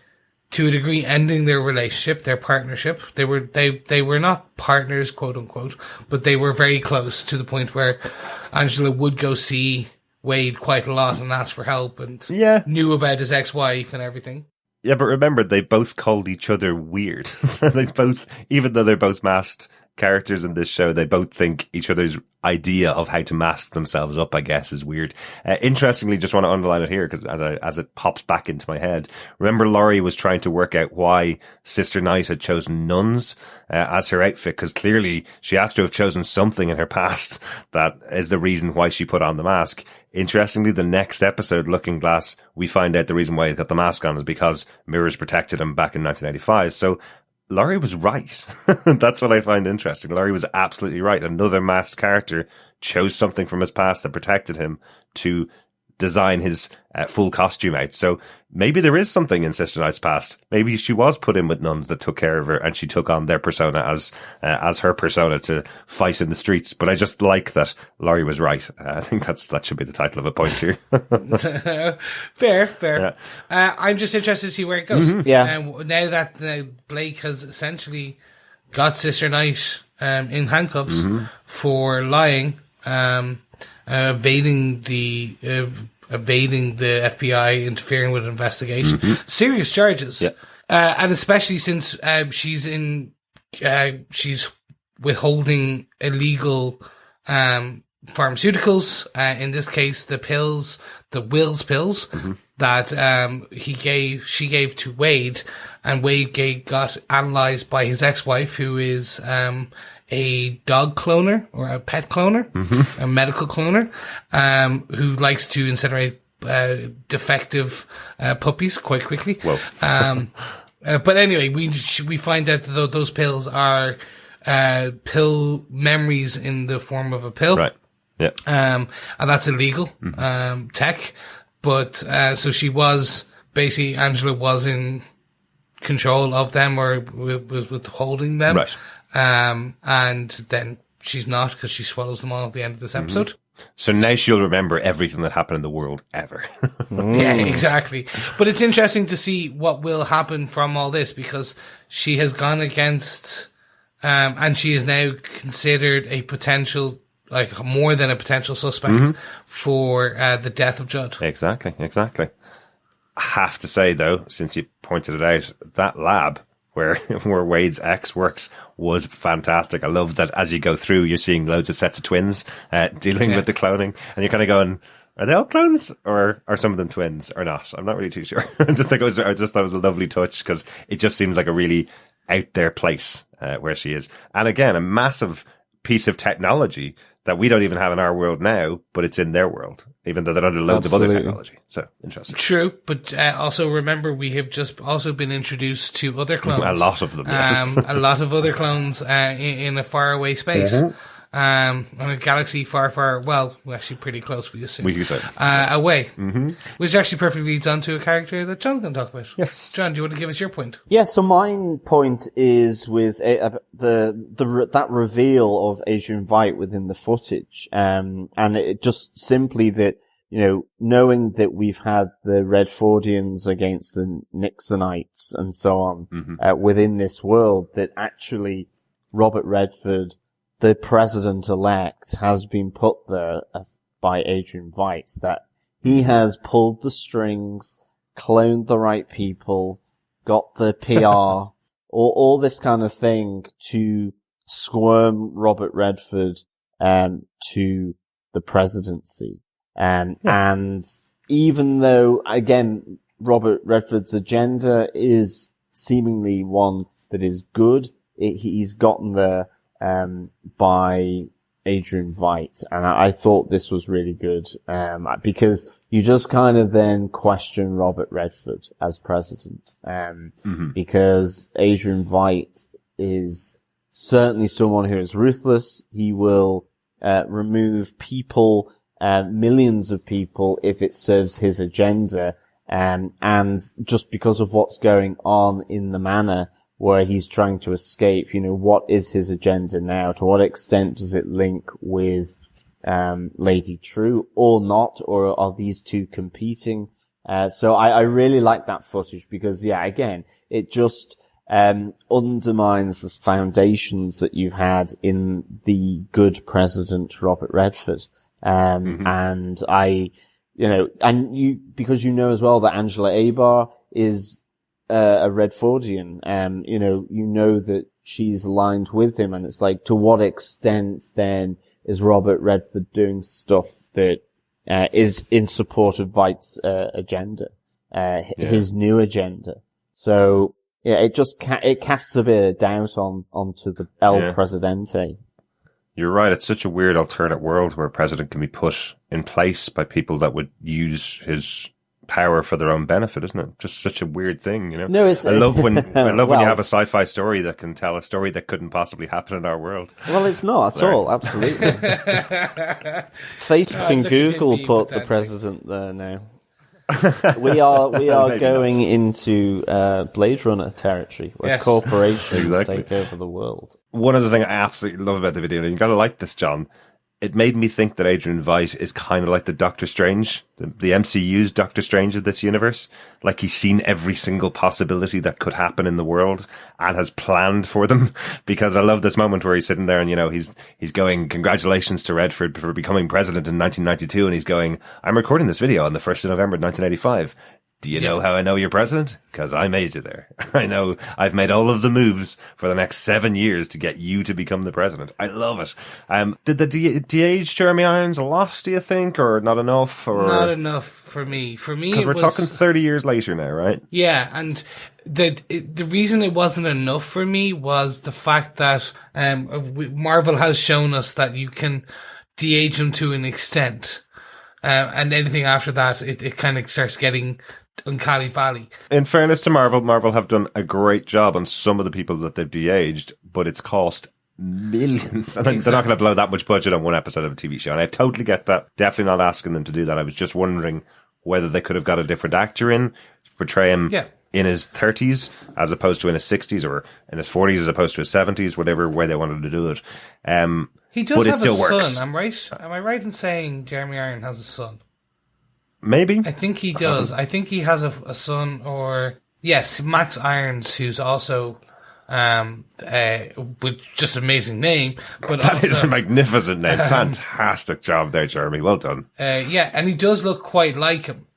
to a degree, ending their relationship, their partnership. They were not partners, quote unquote, but they were very close, to the point where Angela would go see Wade quite a lot and ask for help, and knew about his ex-wife and everything. Yeah, but remember, they both called each other weird. So they both, even though they're both masked characters in this show, they both think each other's idea of how to mask themselves up, I guess, is weird. Interestingly, just want to underline it here because as it pops back into my head, remember Laurie was trying to work out why Sister Night had chosen nuns as her outfit, because clearly she has to have chosen something in her past that is the reason why she put on the mask. Interestingly, the next episode, Looking Glass, we find out the reason why he's got the mask on is because mirrors protected him back in 1985. So Laurie was right. That's what I find interesting. Laurie was absolutely right. Another masked character chose something from his past that protected him to design his full costume out. So maybe there is something in Sister Night's past. Maybe she was put in with nuns that took care of her and she took on their persona as her persona to fight in the streets. But I just like that Laurie was right. I think that should be the title of a point here. Fair. Yeah. I'm just interested to see where it goes. Yeah. Now that Blake has essentially got Sister Night in handcuffs for lying, evading the FBI, interfering with an investigation, serious charges, and especially since she's withholding illegal pharmaceuticals. In this case, the pills, the Will's pills, that she gave to Wade, and Wade got analyzed by his ex-wife, who is a dog cloner or a pet cloner, a medical cloner, who likes to incinerate defective puppies quite quickly. Whoa. But anyway, we find out that those pills are pill memories in the form of a pill. Right. Yeah. And that's illegal tech. But so she was basically, Angela was in control of them, or was withholding them. Right. And then she's not, because she swallows them all at the end of this episode. So now she'll remember everything that happened in the world ever. Yeah, exactly. But it's interesting to see what will happen from all this, because she has gone against, and she is now considered a potential, like more than a potential suspect for the death of Judd. Exactly. I have to say, though, since you pointed it out, that lab where Wade's ex works was fantastic. I love that as you go through, you're seeing loads of sets of twins dealing with the cloning, and you're kind of going, are they all clones, or are some of them twins or not? I'm not really too sure. I just thought it was a lovely touch, because it just seems like a really out there place where she is. And again, a massive piece of technology that we don't even have in our world now, but it's in their world, even though they're under loads of other technology. So interesting. True, but also remember, we have just also been introduced to other clones. A lot of them, yes. A lot of other clones in a faraway space. On a galaxy far, well, actually pretty close, we assume. We could say. Away. Which actually perfectly leads on to a character that John can talk about. Yes. John, do you want to give us your point? Yeah, so my point is with that reveal of Adrian Veidt within the footage, and it just simply that, you know, knowing that we've had the Redfordians against the Nixonites and so on, within this world, that actually Robert Redford, the president-elect, has been put there by Adrian Veidt, that he has pulled the strings, cloned the right people, got the PR, all this kind of thing to squirm Robert Redford to the presidency. And even though, again, Robert Redford's agenda is seemingly one that is good, he's gotten there by Adrian Veidt, and I thought this was really good, because you just kind of then question Robert Redford as president, because Adrian Veidt is certainly someone who is ruthless. He will remove people, millions of people, if it serves his agenda, and just because of what's going on in the manor where he's trying to escape, you know, what is his agenda now? To what extent does it link with Lady True or not? Or are these two competing? So I really like that footage, because, yeah, again, it just undermines the foundations that you've had in the good president, Robert Redford. And because you know as well that Angela Abar is a Redfordian, you know that she's aligned with him, and it's like, to what extent then is Robert Redford doing stuff that is in support of Veidt's agenda, his new agenda? So yeah, it just it casts a bit of doubt onto the El Presidente. You're right. It's such a weird alternate world where a president can be put in place by people that would use his power for their own benefit, isn't it? Just such a weird thing, you know? No, I love when you have a sci-fi story that can tell a story that couldn't possibly happen in our world. Well, it's not at all, absolutely. Facebook and Google put the president there now. We are going into Blade Runner territory, where corporations take over the world. One other thing I absolutely love about the video, and you gotta like this, John, it made me think that Adrian Veidt is kind of like the Doctor Strange, the MCU's Doctor Strange of this universe. Like, he's seen every single possibility that could happen in the world and has planned for them. Because I love this moment where he's sitting there and, you know, he's going, congratulations to Redford for becoming president in 1992. And he's going, I'm recording this video on the 1st of November, 1985. Do you know how I know you're president? Because I made you there. I know I've made all of the moves for the next 7 years to get you to become the president. I love it. Did the de-age Jeremy Irons a lot, do you think, or not enough? Or not enough for me. For me, because we're talking 30 years later now, right? Yeah, and the reason it wasn't enough for me was the fact that Marvel has shown us that you can de-age them to an extent, and anything after that, it kind of starts getting uncanny valley. In fairness to Marvel have done a great job on some of the people that they've de-aged, but it's cost millions. And they're not going to blow that much budget on one episode of a TV show. And I totally get that. Definitely not asking them to do that. I was just wondering whether they could have got a different actor in to portray him in his 30s as opposed to in his 60s, or in his 40s as opposed to his 70s, whatever way they wanted to do it. He does have a works. son, am I right in saying Jeremy Irons has a son? Maybe. I think he does. I think he has a son, or yes, Max Irons, who's also with just an amazing name. But that is a magnificent name. Fantastic job there, Jeremy. Well done. Yeah, and he does look quite like him.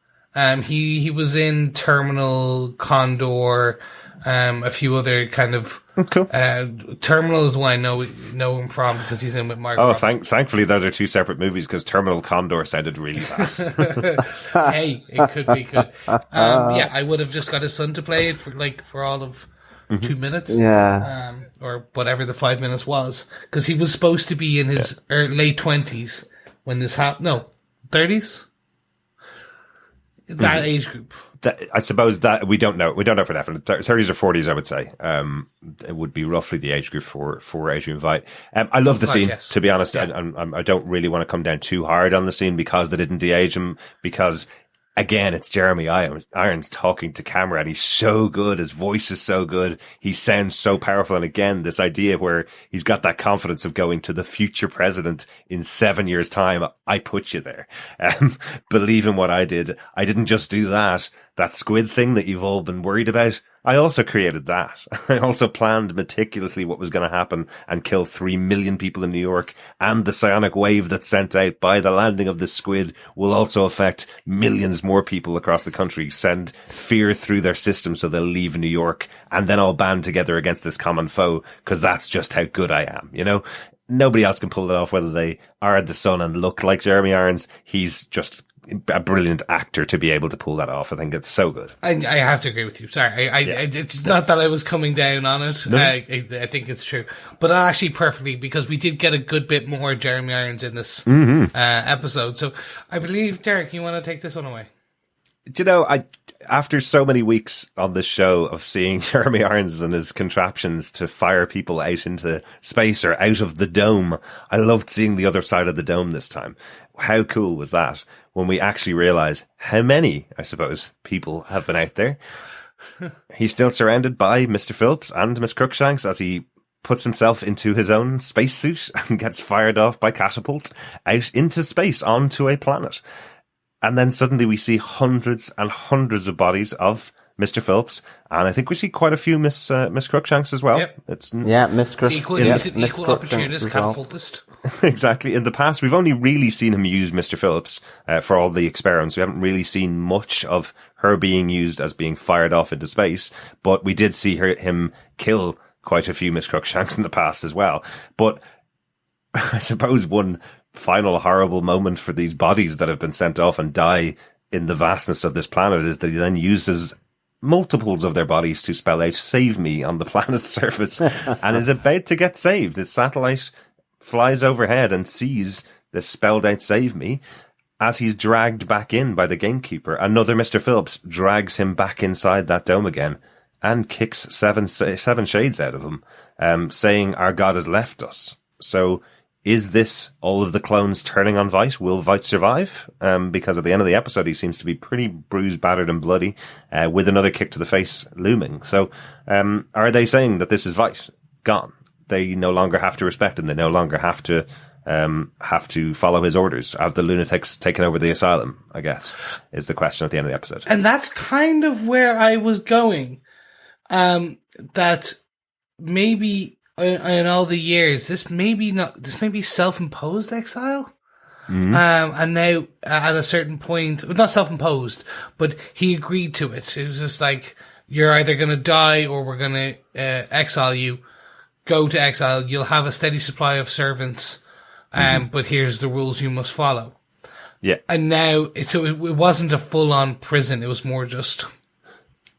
He was in Terminal, Condor, a few other kind of cool. Terminal is one I know him from because he's in with Margaret. Oh, thankfully those are two separate movies, because Terminal Condor sounded really bad. Hey, it could be good. Yeah, I would have just got his son to play it for all of 2 minutes. Yeah. Or whatever the 5 minutes was, because he was supposed to be in his late 20s when this happened. No, 30s. That age group. I suppose that we don't know. We don't know for definite. 30s or 40s, I would say. It would be roughly the age group for Adrian Veidt. I love the scene, to be honest. Yeah. I don't really want to come down too hard on the scene because they didn't de-age him, because again, it's Jeremy Irons talking to camera, and he's so good. His voice is so good. He sounds so powerful. And again, this idea where he's got that confidence of going to the future president in 7 years' time. I put you there. Believe in what I did. I didn't just do that. That squid thing that you've all been worried about, I also created that. I also planned meticulously what was going to happen and kill 3 million people in New York, and the psionic wave that's sent out by the landing of the squid will also affect millions more people across the country, send fear through their system so they'll leave New York and then all band together against this common foe, because that's just how good I am, you know? Nobody else can pull it off, whether they are the son and look like Jeremy Irons. He's just a brilliant actor to be able to pull that off. I think it's so good. I have to agree with you. Sorry. It's not that I was coming down on it. No. I think it's true. But actually perfectly, because we did get a good bit more Jeremy Irons in this episode. So I believe, Derek, you want to take this one away? Do you know, after so many weeks on this show of seeing Jeremy Irons and his contraptions to fire people out into space or out of the dome, I loved seeing the other side of the dome this time. How cool was that when we actually realize how many, I suppose, people have been out there? He's still surrounded by Mr. Phillips and Miss Crookshanks as he puts himself into his own spacesuit and gets fired off by catapult out into space onto a planet. And then suddenly we see hundreds and hundreds of bodies of Mr. Phillips, and I think we see quite a few Miss Crookshanks as well. Yep. Miss Crookshanks. He's an equal opportunist catapultist. Exactly. In the past, we've only really seen him use Mr. Phillips for all the experiments. We haven't really seen much of her being used as being fired off into space, but we did see him kill quite a few Miss Crookshanks in the past as well. But I suppose one final horrible moment for these bodies that have been sent off and die in the vastness of this planet is that he then uses multiples of their bodies to spell out "save me" on the planet's surface and is about to get saved. The satellite flies overhead and sees this spelled out "save me" as he's dragged back in by the gamekeeper. Another Mr. Phillips drags him back inside that dome again and kicks seven shades out of him, saying our God has left us. So is this all of the clones turning on Veidt? Will Veidt survive? Because at the end of the episode, he seems to be pretty bruised, battered, and bloody, with another kick to the face looming. So, are they saying that this is Veidt gone? They no longer have to respect him. They no longer have to follow his orders. Have the lunatics taken over the asylum? I guess is the question at the end of the episode. And that's kind of where I was going. That maybe in all the years, this may be self-imposed exile. And now at a certain point, not self-imposed, but he agreed to it. It was just like, you're either going to die or we're going to exile you. Go to exile. You'll have a steady supply of servants. But here's the rules you must follow. Yeah. And now, it wasn't a full-on prison. It was more just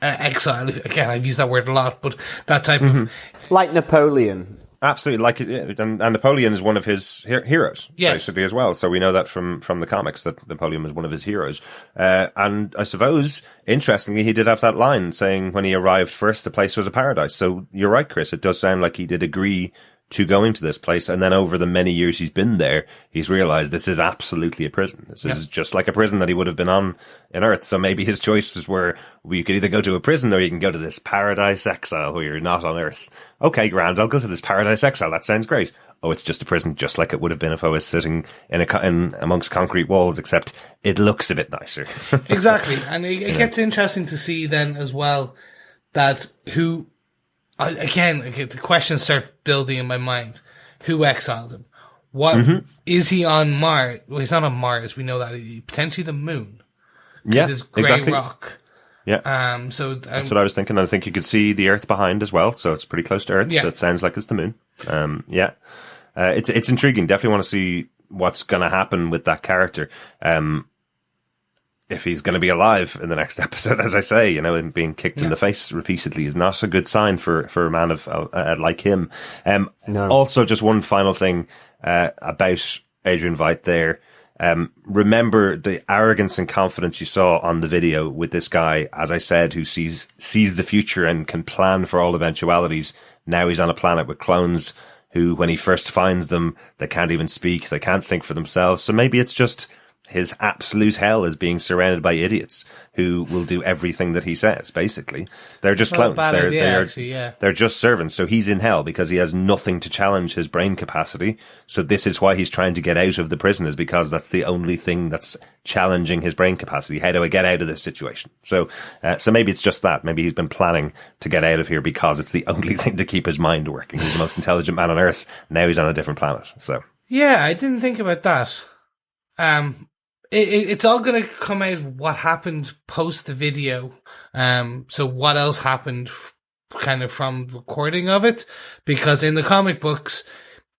exile. Again, I've used that word a lot, but that type of... Like Napoleon. Absolutely, like and Napoleon is one of his heroes, yes, basically as well. So we know that from the comics that Napoleon was one of his heroes. And I suppose, interestingly, he did have that line saying when he arrived first, the place was a paradise. So you're right, Chris. It does sound like he did agree to go into this place, and then over the many years he's been there, he's realized this is absolutely a prison. This is just like a prison that he would have been on in Earth. So maybe his choices were, well, you could either go to a prison or you can go to this paradise exile where you're not on Earth. Okay, grand, I'll go to this paradise exile. That sounds great. Oh, it's just a prison, just like it would have been if I was sitting in amongst concrete walls, except it looks a bit nicer. Exactly. And it gets interesting to see then as well that again, the questions start building in my mind. Who exiled him? What is he on Mars? Well, he's not on Mars. We know that. Potentially the moon. Yeah, it's grey exactly. rock. Yeah. So that's what I was thinking. I think you could see the Earth behind as well, so it's pretty close to Earth. Yeah. So it sounds like it's the moon. It's intriguing. Definitely want to see what's going to happen with that character. If he's going to be alive in the next episode, as I say, and being kicked in the face repeatedly is not a good sign for a man of like him. No. Also, just one final thing about Adrian Veidt there. Remember the arrogance and confidence you saw on the video with this guy, as I said, who sees the future and can plan for all eventualities. Now he's on a planet with clones who, when he first finds them, they can't even speak, they can't think for themselves. So maybe it's just his absolute hell is being surrounded by idiots who will do everything that he says, basically. They're just clones. They're just servants. So he's in hell because he has nothing to challenge his brain capacity. So this is why he's trying to get out of the prison, is because that's the only thing that's challenging his brain capacity. How do I get out of this situation? So maybe it's just that. Maybe he's been planning to get out of here because it's the only thing to keep his mind working. He's the most intelligent man on Earth. Now he's on a different planet. So. Yeah, I didn't think about that. It's all going to come out what happened post the video. So what else happened kind of from recording of it? Because in the comic books,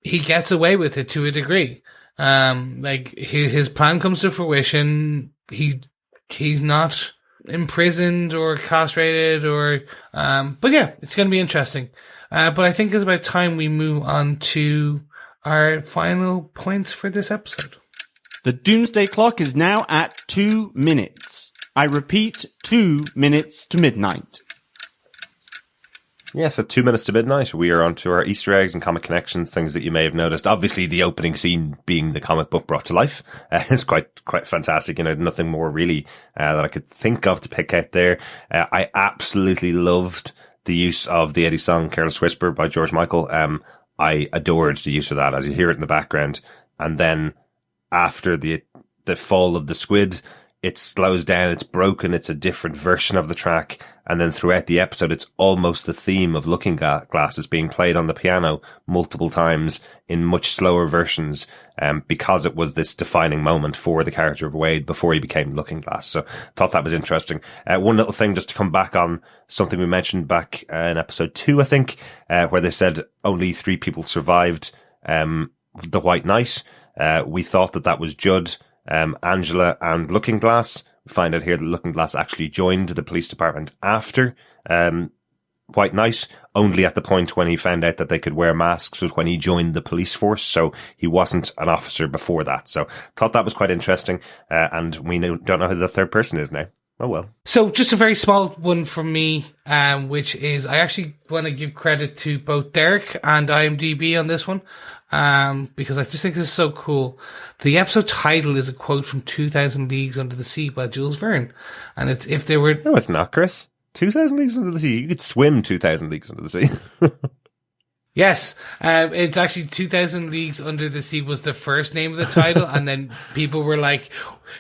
he gets away with it to a degree. Like his plan comes to fruition. He's not imprisoned or castrated but yeah, it's going to be interesting. But I think it's about time we move on to our final points for this episode. The doomsday clock is now at 2 minutes. I repeat, 2 minutes to midnight. Yes, at 2 minutes to midnight, we are on to our Easter eggs and comic connections, things that you may have noticed. Obviously, the opening scene being the comic book brought to life is quite fantastic. Nothing more really that I could think of to pick out there. I absolutely loved the use of the 80s song Careless Whisper by George Michael. I adored the use of that as you hear it in the background. And then after the fall of the squid, it slows down, it's broken, it's a different version of the track. And then throughout the episode, it's almost the theme of Looking Glass is being played on the piano multiple times in much slower versions, because it was this defining moment for the character of Wade before he became Looking Glass. So thought that was interesting. One little thing just to come back on something we mentioned back in episode 2, I think, where they said only 3 people survived, the White Knight. We thought that was Judd, Angela and Looking Glass. We find out here that Looking Glass actually joined the police department after White Knight. Only at the point when he found out that they could wear masks was when he joined the police force. So he wasn't an officer before that. So thought that was quite interesting. And we don't know who the third person is now. Oh well. So just a very small one from me, which is I actually want to give credit to both Derek and IMDb on this one. Because I just think this is so cool. The episode title is a quote from 2,000 Leagues Under the Sea by Jules Verne. And it's if there were... No, it's not, Chris. 2,000 Leagues Under the Sea. You could swim 2,000 Leagues Under the Sea. Yes. It's actually 2,000 Leagues Under the Sea was the first name of the title. And then people were like,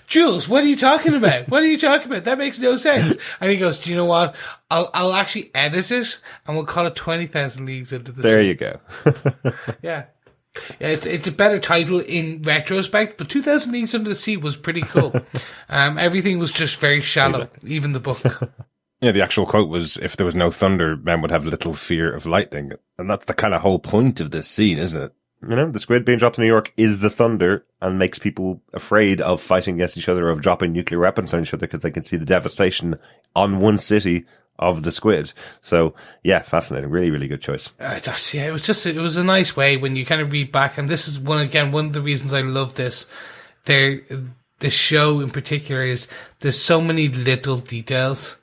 Jules, what are you talking about? What are you talking about? That makes no sense. And he goes, do you know what? I'll actually edit it and we'll call it 20,000 Leagues Under the Sea. There you go. Yeah. Yeah, it's a better title in retrospect, but 2000 Leagues Under the Sea was pretty cool. Everything was just very shallow, even the book. Yeah, the actual quote was, if there was no thunder, men would have little fear of lightning. And that's the kind of whole point of this scene, isn't it? You know, the squid being dropped in New York is the thunder and makes people afraid of fighting against each other, of dropping nuclear weapons on each other, because they can see the devastation on one city of the squid. So, yeah, fascinating. Really, really good choice. Yeah, it was a nice way when you kind of read back, and this is one of the reasons I love this. The show in particular is there's so many little details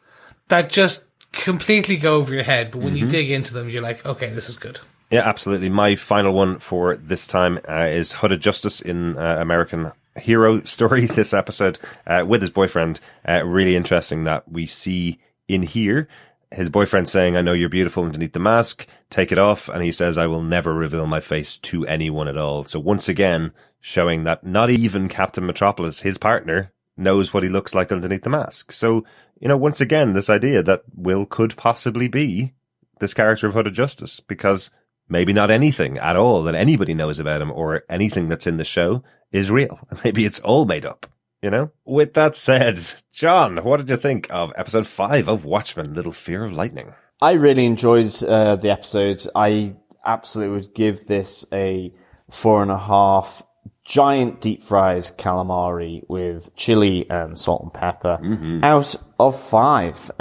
that just completely go over your head, but when you dig into them, you're like, okay, this is good. Yeah, absolutely. My final one for this time is Hooded Justice in American Hero Story, this episode, with his boyfriend. Really interesting that we see in here his boyfriend saying, I know you're beautiful underneath the mask, take it off. And he says, I will never reveal my face to anyone at all. So once again, showing that not even Captain Metropolis, his partner, knows what he looks like underneath the mask. So, you know, once again, this idea that Will could possibly be this character of Hooded Justice, because maybe not anything at all that anybody knows about him or anything that's in the show is real. Maybe it's all made up, you know? With that said, John, what did you think of episode 5 of Watchmen, Little Fear of Lightning? I really enjoyed the episode. I absolutely would give this a 4.5. Giant deep fried calamari with chili and salt and pepper out of 5.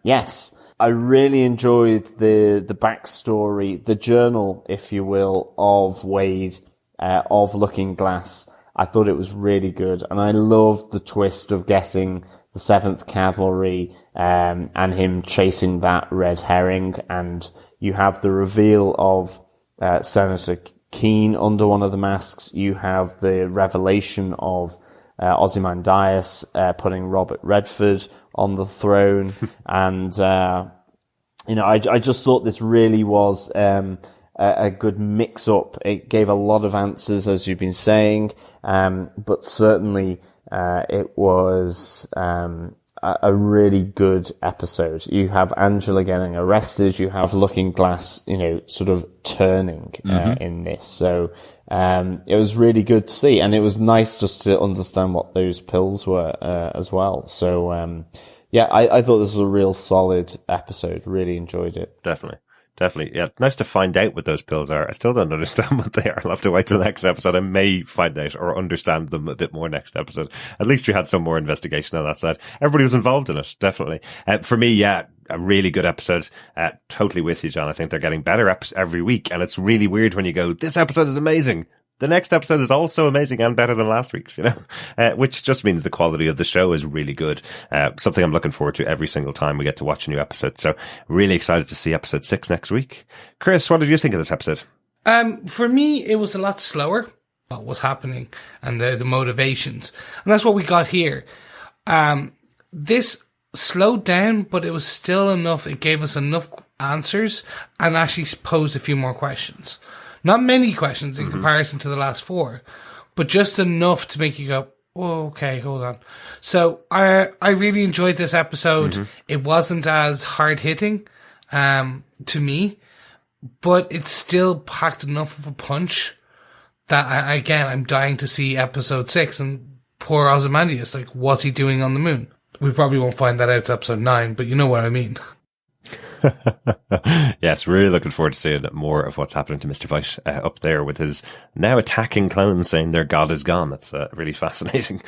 Yes, I really enjoyed the backstory, the journal, if you will, of Wade, of Looking Glass. I thought it was really good, and I loved the twist of getting the 7th Cavalry and him chasing that red herring, and you have the reveal of Senator Keene under one of the masks. You have the revelation of Ozymandias putting Robert Redford on the throne, and you know, I just thought this really was a good mix-up. It gave a lot of answers, as you've been saying, but certainly it was a really good episode. You have Angela getting arrested. You have Looking Glass, you know, sort of turning in this. So it was really good to see, and it was nice just to understand what those pills were as well. So yeah, I thought this was a real solid episode. Really enjoyed it. Definitely. Yeah, nice to find out what those pills are. I still don't understand what they are. I'll have to wait till the next episode. I may find out or understand them a bit more next episode. At least we had some more investigation on that side. Everybody was involved in it, definitely. For me, yeah, a really good episode. Totally with you, John. I think they're getting better every week. And it's really weird when you go, this episode is amazing. The next episode is also amazing and better than last week's, you know, which just means the quality of the show is really good. Something I'm looking forward to every single time we get to watch a new episode. So really excited to see episode 6 next week. Chris, what did you think of this episode? For me, it was a lot slower. What was happening and the motivations. And that's what we got here. This slowed down, but it was still enough. It gave us enough answers and actually posed a few more questions. Not many questions in comparison to the last 4, but just enough to make you go, oh, okay, hold on. So I really enjoyed this episode. It wasn't as hard hitting, to me, but it still packed enough of a punch that I'm dying to see episode 6 and poor Ozymandias. Like, what's he doing on the moon? We probably won't find that out to episode 9, but you know what I mean. Yes, really looking forward to seeing more of what's happening to Mr. Veidt up there with his now attacking clones saying their god is gone. That's really fascinating.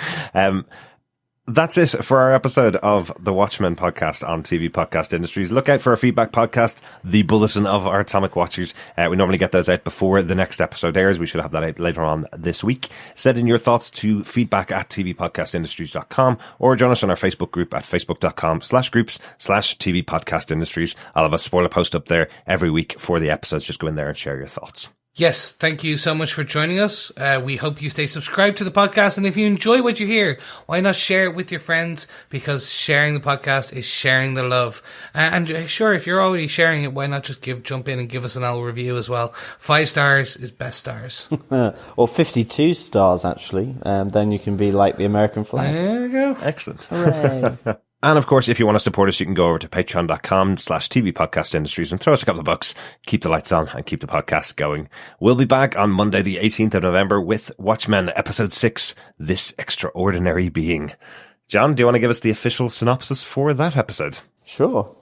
That's it for our episode of the Watchmen podcast on TV Podcast Industries. Look out for our feedback podcast, the Bulletin of Our Atomic Watchers. We normally get those out before the next episode airs. We should have that out later on this week. Send in your thoughts to feedback@tvpodcastindustries.com or join us on our Facebook group at facebook.com/groups/TV Podcast Industries. I'll have a spoiler post up there every week for the episodes. Just go in there and share your thoughts. Yes, thank you so much for joining us. We hope you stay subscribed to the podcast, and if you enjoy what you hear, why not share it with your friends, because sharing the podcast is sharing the love. And sure, if you're already sharing it, why not just jump in and give us an L review as well. 5 stars is best stars. Or 52 stars, actually. Then you can be like the American flag. There you go. Excellent. Hooray. And of course, if you want to support us, you can go over to patreon.com/TV Podcast Industries and throw us a couple of bucks, keep the lights on and keep the podcast going. We'll be back on Monday, the 18th of November with Watchmen episode 6, This Extraordinary Being. John, do you want to give us the official synopsis for that episode? Sure.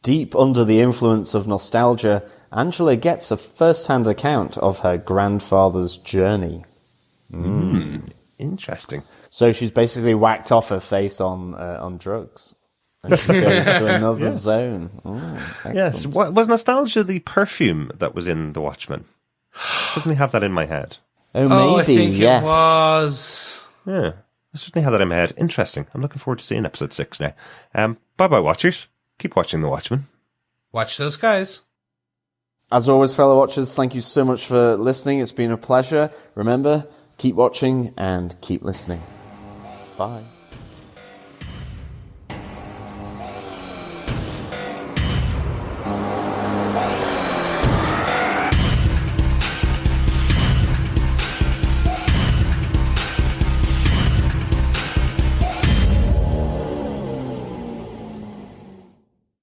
Deep under the influence of nostalgia, Angela gets a first-hand account of her grandfather's journey. Interesting. So she's basically whacked off her face on drugs. And she goes to another zone. Yes. Was nostalgia the perfume that was in The Watchmen? I suddenly have that in my head. Oh, maybe, I think yes. it was. Yeah. I certainly have that in my head. Interesting. I'm looking forward to seeing episode 6 now. Bye-bye, watchers. Keep watching The Watchmen. Watch those guys. As always, fellow watchers, thank you so much for listening. It's been a pleasure. Remember, keep watching and keep listening. Bye.